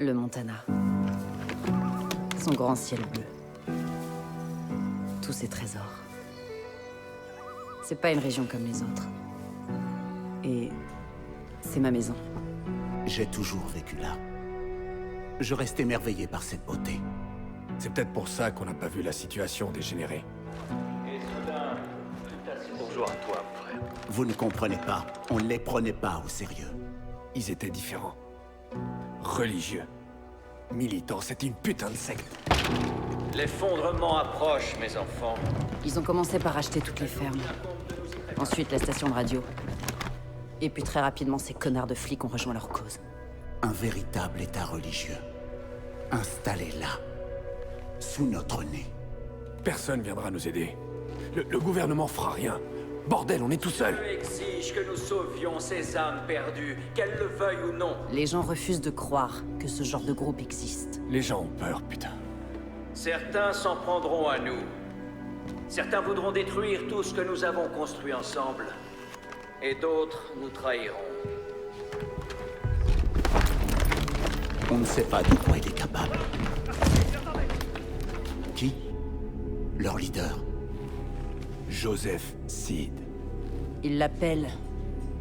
Le Montana. Son grand ciel bleu. Tous ses trésors. C'est pas une région comme les autres. Et c'est ma maison. J'ai toujours vécu là. Je reste émerveillé par cette beauté. C'est peut-être pour ça qu'on n'a pas vu la situation dégénérer. Et soudain, tout à ce bonjour à toi, mon frère. Vous ne comprenez pas. On ne les prenait pas au sérieux. Ils étaient différents. Religieux. Militants, c'était une putain de secte. L'effondrement approche, mes enfants. Ils ont commencé par acheter toutes les fermes. Ensuite, la station de radio. Et puis très rapidement, ces connards de flics ont rejoint leur cause. Un véritable état religieux. Installé là. Sous notre nez. Personne viendra nous aider. Le gouvernement fera rien. Bordel, on est tout seul. Dieu exige que nous sauvions ces âmes perdues, qu'elles le veuillent ou non. Les gens refusent de croire que ce genre de groupe existe. Les gens ont peur, putain. Certains s'en prendront à nous. Certains voudront détruire tout ce que nous avons construit ensemble. Et d'autres nous trahiront. On ne sait pas de quoi il est capable. Qui? Leur leader. Joseph Seed. Ils l'appellent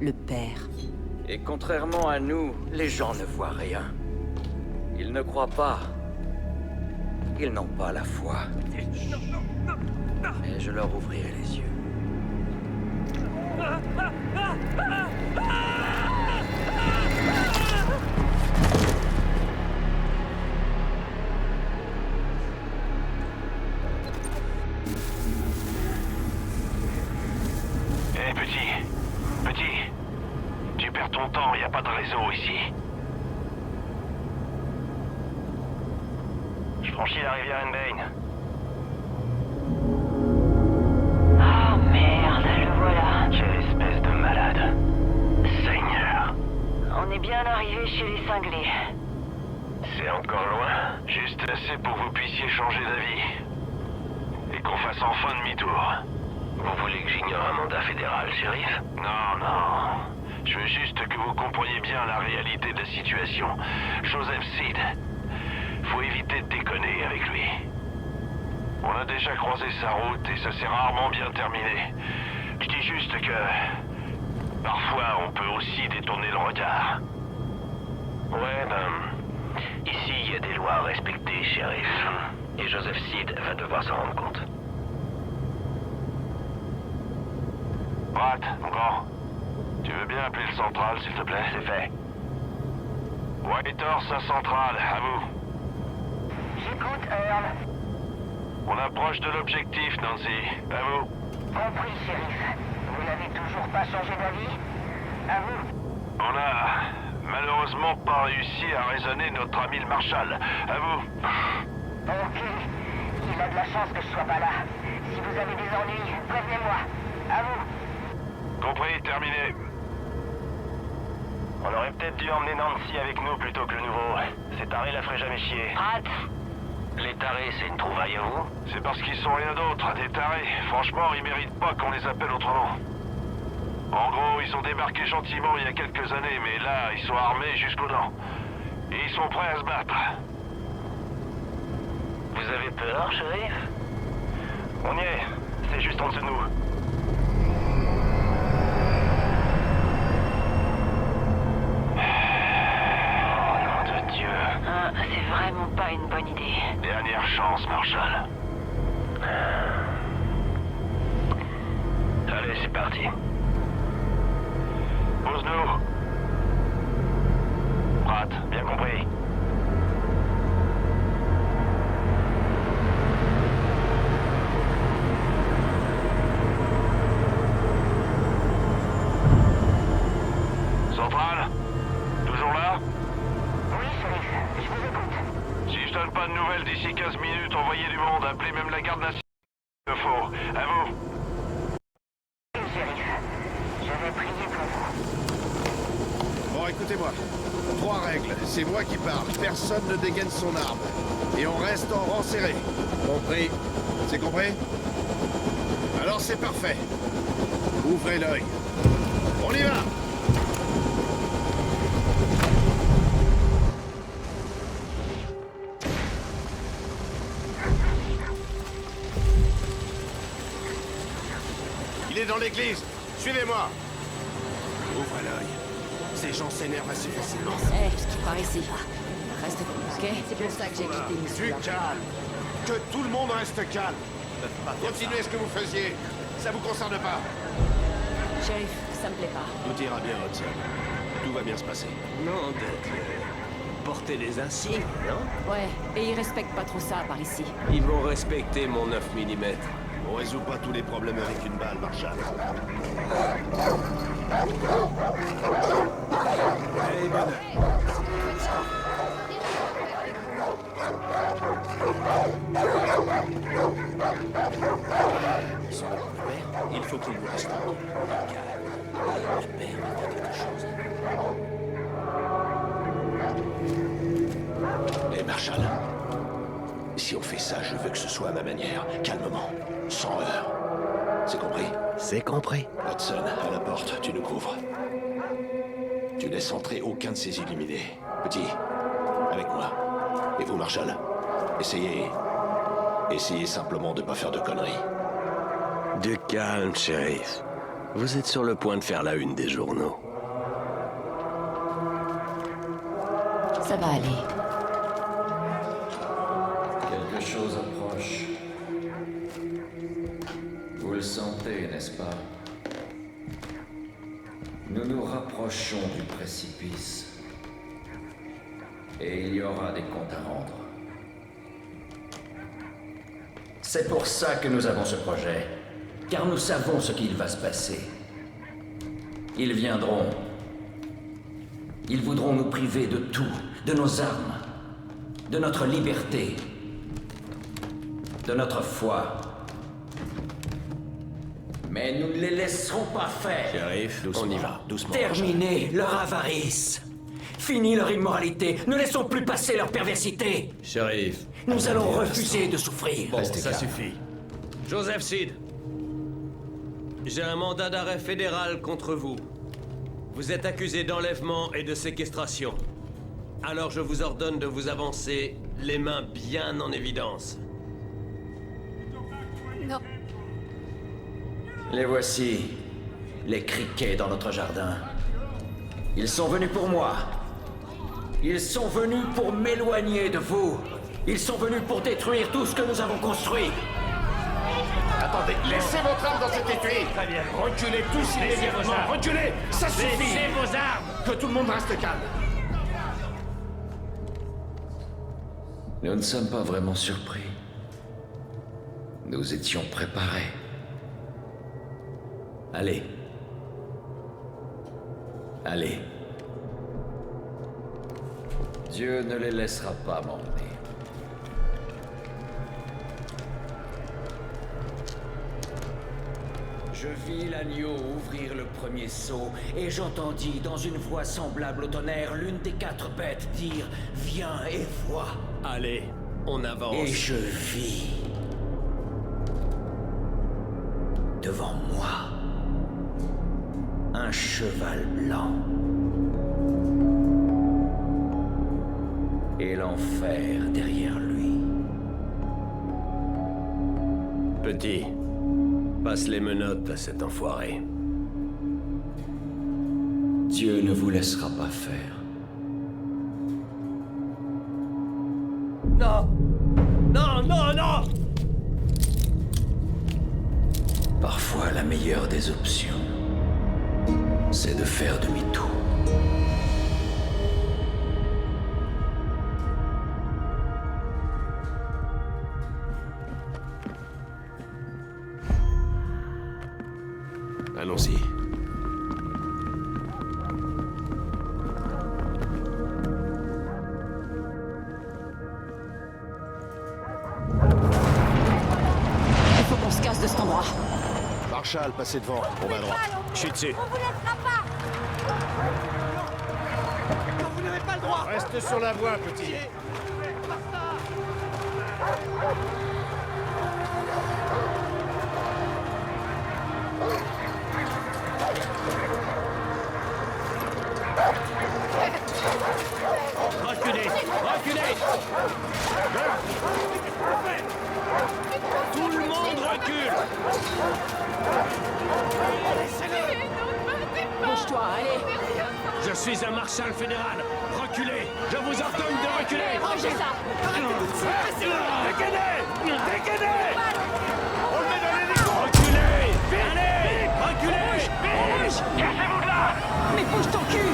le père. Et contrairement à nous, les gens ne voient rien. Ils ne croient pas. Ils n'ont pas la foi. Et je leur ouvrirai les yeux. Hé, petit, tu perds ton temps, y a pas de réseau ici. Je franchis la rivière Enbane. Oh merde, le voilà. Quelle espèce de malade. Seigneur. On est bien arrivé chez les cinglés. C'est encore loin, juste assez pour que vous puissiez changer d'avis. Et qu'on fasse enfin demi-tour. Vous voulez que j'ignore un mandat fédéral, shérif? Non. Je veux juste que vous compreniez bien la réalité de la situation. Joseph Seed. Faut éviter de déconner avec lui. On a déjà croisé sa route et ça s'est rarement bien terminé. Je dis juste que... parfois, on peut aussi détourner le regard. Ouais, ici, il y a des lois à respecter, shérif. Et Joseph Seed va devoir s'en rendre compte. Pratt, mon grand. Tu veux bien appeler le central, s'il te plaît? C'est fait. Whitehorse à centrale, à vous. J'écoute, Earl. On approche de l'objectif, Nancy. À vous. Compris, shérif. Vous n'avez toujours pas changé d'avis? À vous. On a malheureusement pas réussi à raisonner notre ami le Marshal. À vous. Ok. Il a de la chance que je sois pas là. Si vous avez des ennuis, prévenez-moi. À vous. Compris, terminé. On aurait peut-être dû emmener Nancy avec nous plutôt que le nouveau. Ces tarés la feraient jamais chier. Pratt. Les tarés, c'est une trouvaille à vous? C'est parce qu'ils sont rien d'autre, des tarés. Franchement, ils méritent pas qu'on les appelle autrement. En gros, ils ont débarqué gentiment il y a quelques années, mais là, ils sont armés jusqu'aux dents. Et ils sont prêts à se battre. Vous avez peur, shérif? On y est. C'est juste en dessous de nous. C'est vraiment pas une bonne idée. Dernière chance, Marshal. Allez, c'est parti. Pose-nous. Pratt, bien compris. Centrale? Toujours là? Oui, shérif. Je vous écoute. Si je donne pas de nouvelles d'ici 15 minutes, envoyez du monde, appelez même la garde nationale. Il faut. À vous. Oui, shérif. Je vais prier pour vous. Bon, écoutez-moi. 3 règles. C'est moi qui parle. Personne ne dégaine son arme. Et on reste en rang serré. Compris? C'est compris? Alors c'est parfait. Ouvrez l'œil. On y va! Il est dans l'église. Suivez-moi. Ouvre l'œil. Ces gens s'énervent assez facilement. Ce qui part ici. Reste ok? C'est pour ça que j'ai quitté Du Missoula. calme. Que tout le monde reste calme. Continuez ce que vous faisiez. Ça vous concerne pas. Shérif, ça me plaît pas. Tout ira bien, Hudson. Tout va bien se passer. Non, d'être... porter des insignes, non? Ouais, et ils respectent pas trop ça par ici. Ils vont respecter mon 9 mm. On résout pas tous les problèmes avec une balle, Marshall. Allez, bonne. Il faut qu'il nous reste. Le père va faire quelque chose. Et Marshall, si on fait ça, je veux que ce soit à ma manière, calmement, sans heurts. C'est compris? C'est compris. Hudson, à la porte, tu nous couvres. Tu laisses entrer aucun de ces illuminés. Petit, avec moi. Et vous, Marshall, essayez simplement de pas faire de conneries. Du calme, shérif. Vous êtes sur le point de faire la une des journaux. Ça va aller. Quelque chose approche. Vous le sentez, n'est-ce pas? Nous nous rapprochons du précipice. Et il y aura des comptes à rendre. C'est pour ça que nous avons ce projet. Car nous savons ce qu'il va se passer. Ils viendront. Ils voudront nous priver de tout, de nos armes, de notre liberté, de notre foi. Mais nous ne les laisserons pas faire. Shérif, on y va. Doucement. Terminer leur avarice. Fini leur immoralité. Ne laissons plus passer leur perversité. Shérif. Nous allons refuser de souffrir. Bon, ça suffit. Joseph Seed. J'ai un mandat d'arrêt fédéral contre vous. Vous êtes accusé d'enlèvement et de séquestration. Alors je vous ordonne de vous avancer, les mains bien en évidence. Non. Les voici, les criquets dans notre jardin. Ils sont venus pour moi. Ils sont venus pour m'éloigner de vous. Ils sont venus pour détruire tout ce que nous avons construit. Attendez, laissez votre arme dans cet étui. Très bien. Reculez tous immédiatement. Reculez. Ça suffit. Laissez vos armes. Que tout le monde reste calme. Nous ne sommes pas vraiment surpris. Nous étions préparés. Allez. Allez. Dieu ne les laissera pas m'emmener. Je vis l'agneau ouvrir le premier seau, et j'entendis dans une voix semblable au tonnerre l'une des 4 bêtes dire « Viens et vois ». Allez, on avance. Et je vis devant moi un cheval blanc et l'enfer derrière lui. Petit, passe les menottes à cet enfoiré. Dieu ne vous laissera pas faire. Non! Non, non, non! Parfois, la meilleure des options, c'est de faire demi-tour. Allons-y. Il faut qu'on se casse de cet endroit. Marshall, passez devant. On va à droite. Je suis dessus. On vous laissera pas. Reste sur la voie, petit. Reculez! Reculez! Tout le monde recule! Bouge-toi, allez. Je suis un marshal fédéral. Reculez. Je vous ordonne de reculer. Rangez ça. Dégainez. Dégainez. On le met dans l'hélico. Reculez. Allez. Reculez. Cassez-vous de là! Mais bouge ton cul.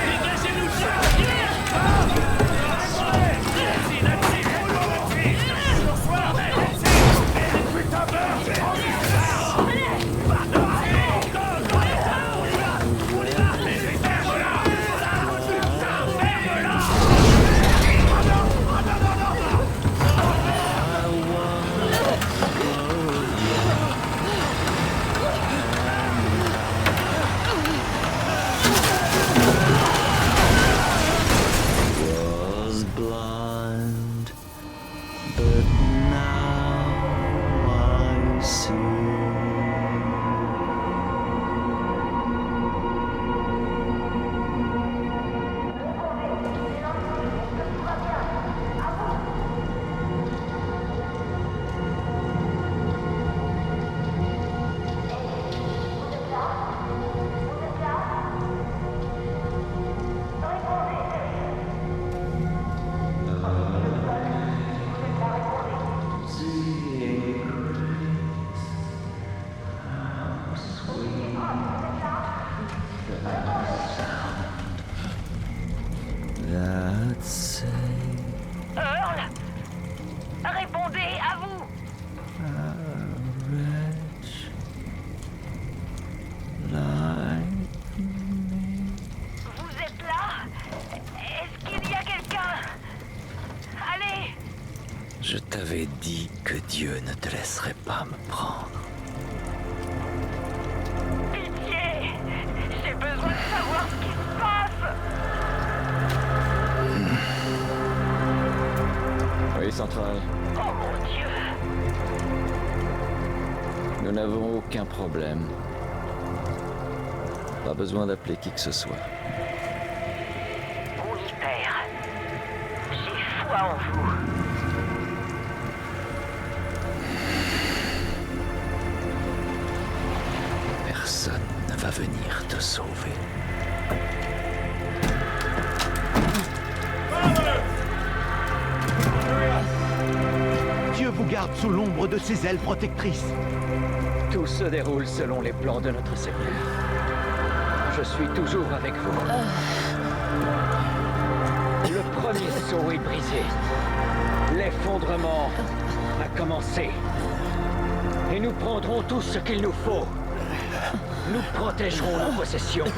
Dégagez-nous de là. Was blind, but now I see. That's it. Earl! Répondez, à vous! Wretch like Vous êtes là? Est-ce qu'il y a quelqu'un? Allez! Je t'avais dit que Dieu ne te laisserait pas me prendre. Pitié! J'ai besoin de savoir ce qui se passe! Oui, Central. Oh mon Dieu! Nous n'avons aucun problème. Pas besoin d'appeler qui que ce soit. Oui, père. J'ai foi en vous. Personne ne va venir te sauver. Dieu vous garde sous l'ombre de ses ailes protectrices. Tout se déroule selon les plans de notre Seigneur. Je suis toujours avec vous. Le premier sceau est brisé. L'effondrement a commencé. Et nous prendrons tout ce qu'il nous faut. Nous protégerons nos possessions.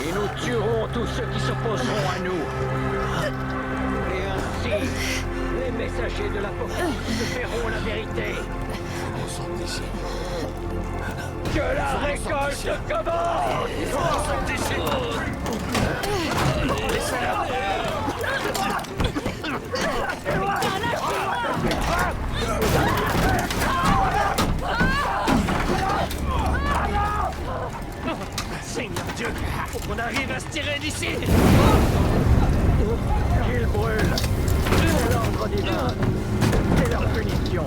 Et nous tuerons tous ceux qui s'opposeront à nous. Et ainsi, les messagers de l'Apocalypse verront la vérité. On sort d'ici. Que la récolte commence! Seigneur Dieu, faut qu'on arrive à se tirer d'ici. Qu'ils brûlent! C'est l'ordre divin! C'est leur punition!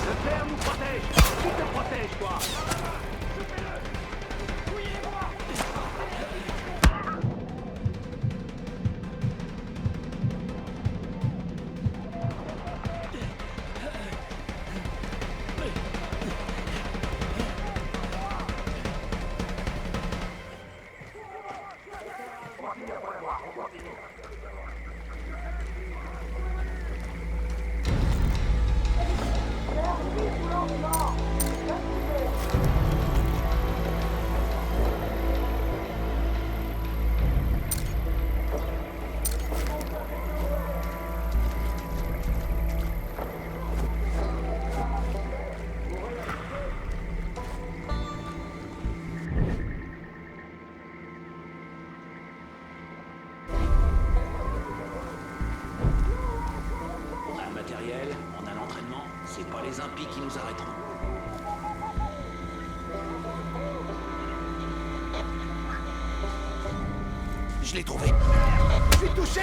Le père nous protège. Qui te protège, toi? matériel, on a l'entraînement, c'est pas les impies qui nous arrêteront. Je l'ai trouvé. Je suis touché.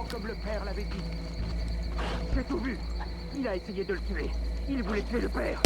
Comme le père l'avait dit. J'ai tout vu. Il a essayé de le tuer. Il voulait tuer le père.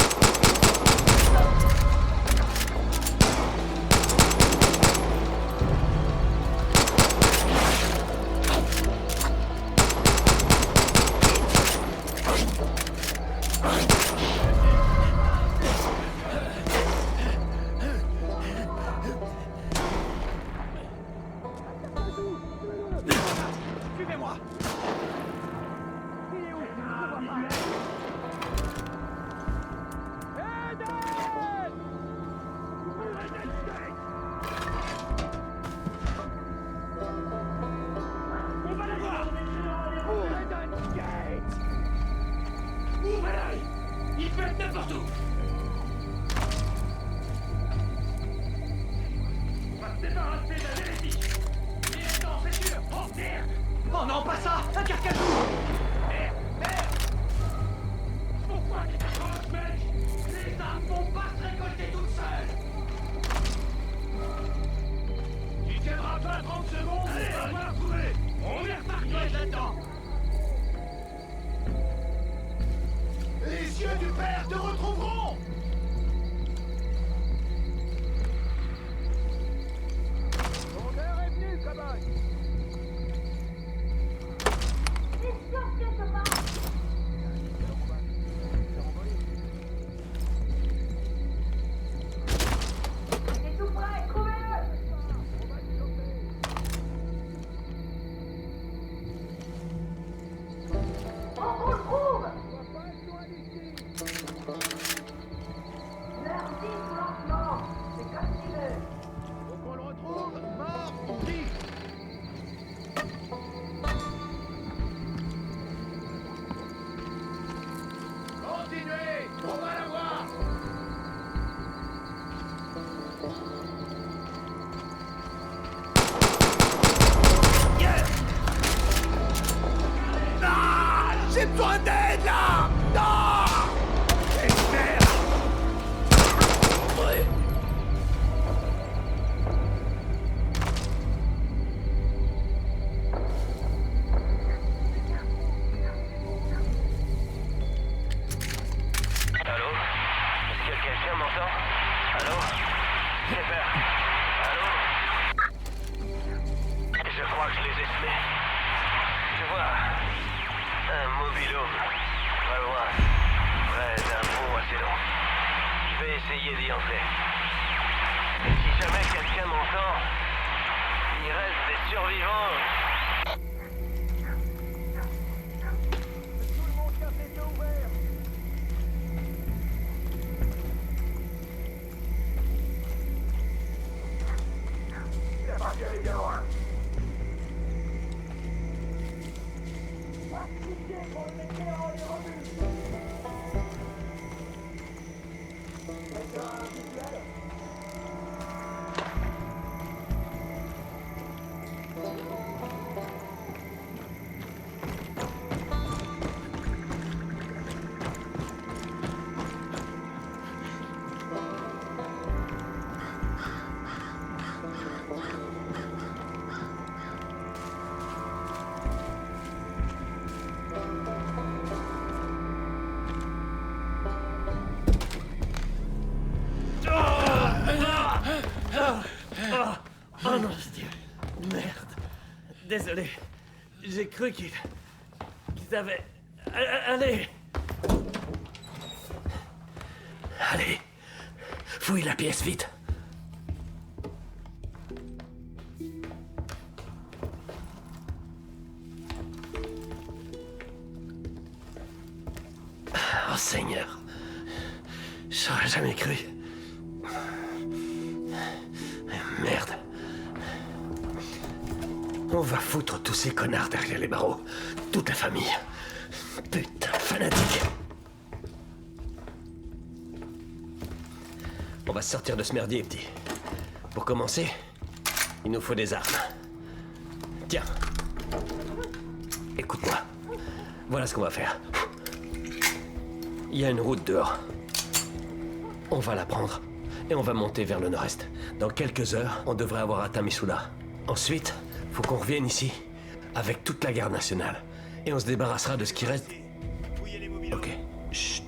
essayé d'y entrer. Et si jamais quelqu'un m'entend, il reste des survivants. Oh non, Dieu. Merde. Désolé. J'ai cru qu'ils avaient... Allez. Allez. Fouille la pièce, vite. Oh Seigneur. J'aurais jamais cru. Merde. On va foutre tous ces connards derrière les barreaux. Toute la famille. Putain, fanatique. On va sortir de ce merdier, petit. Pour commencer, il nous faut des armes. Tiens. Écoute-moi. Voilà ce qu'on va faire. Il y a une route dehors. On va la prendre et on va monter vers le nord-est. Dans quelques heures, on devrait avoir atteint Missoula. Ensuite, faut qu'on revienne ici avec toute la garde nationale. Et on se débarrassera de ce qui reste. Ok. Chut.